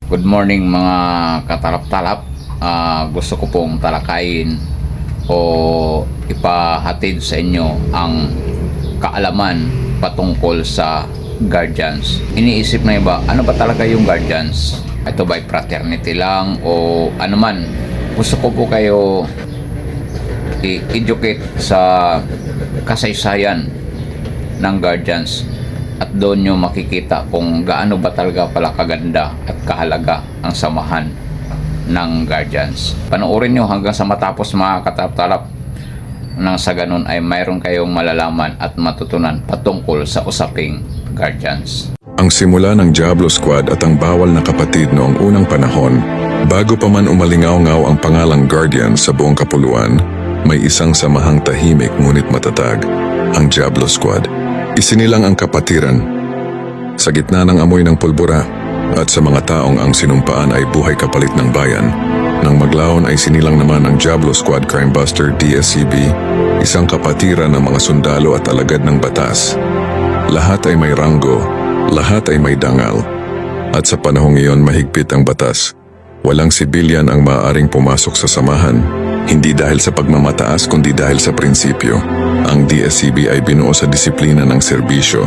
Good morning mga katalap-talap. Gusto ko pong talakayin o ipahatid sa inyo ang kaalaman patungkol sa guardians. Iniisip na iba, ano ba talaga yung guardians? Ito ba'y fraternity lang o ano man? Gusto ko po kayo i-educate sa kasaysayan ng guardians. At doon nyo makikita kung gaano ba talaga pala kaganda at kahalaga ang samahan ng guardians. Panoorin nyo hanggang sa matapos mga katalap-talap, nang sa ganun ay mayroon kayong malalaman at matutunan patungkol sa usaping guardians. Ang simula ng Diablo Squad at ang bawal na kapatid noong unang panahon, bago pa man umalingaw-ngaw ang pangalang Guardian sa buong kapuluan, may isang samahang tahimik ngunit matatag, ang Diablo Squad. Isinilang ang kapatiran sa gitna ng amoy ng pulbura at sa mga taong ang sinumpaan ay buhay kapalit ng bayan. Nang maglaon ay sinilang naman ang Diablo Squad Crimebuster DSCB, isang kapatiran ng mga sundalo at alagad ng batas. Lahat ay may ranggo, lahat ay may dangal. At sa panahong iyon mahigpit ang batas. Walang sibilyan ang maaaring pumasok sa samahan, hindi dahil sa pagmamataas kundi dahil sa prinsipyo. Ang DSCB ay binuo sa disiplina ng serbisyo.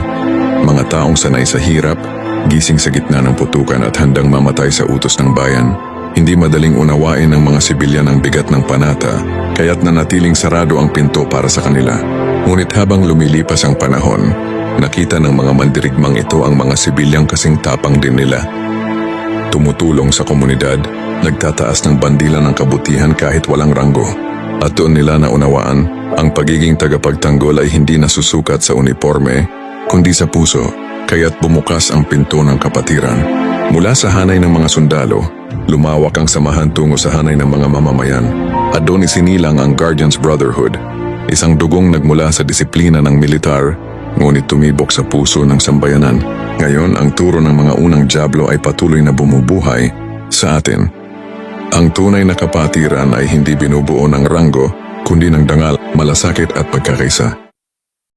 Mga taong sanay sa hirap, gising sa gitna ng putukan at handang mamatay sa utos ng bayan. Hindi madaling unawain ng mga sibilyan ang bigat ng panata, kaya't nanatiling sarado ang pinto para sa kanila. Ngunit habang lumilipas ang panahon, nakita ng mga mandirigmang ito ang mga sibilyang kasing tapang din nila. Tumutulong sa komunidad, nagtataas ng bandila ng kabutihan kahit walang ranggo. At doon nila naunawaan, ang pagiging tagapagtanggol ay hindi nasusukat sa uniforme, kundi sa puso, kaya't bumukas ang pinto ng kapatiran. Mula sa hanay ng mga sundalo, lumawak ang samahan tungo sa hanay ng mga mamamayan, at doon isinilang ang Guardians Brotherhood, isang dugong nagmula sa disiplina ng militar, ngunit tumibok sa puso ng sambayanan. Ngayon, ang turo ng mga unang Diablo ay patuloy na bumubuhay sa atin. Ang tunay na kapatiran ay hindi binubuo ng ranggo, kundi ng dangal, malasakit at pagkakaisa.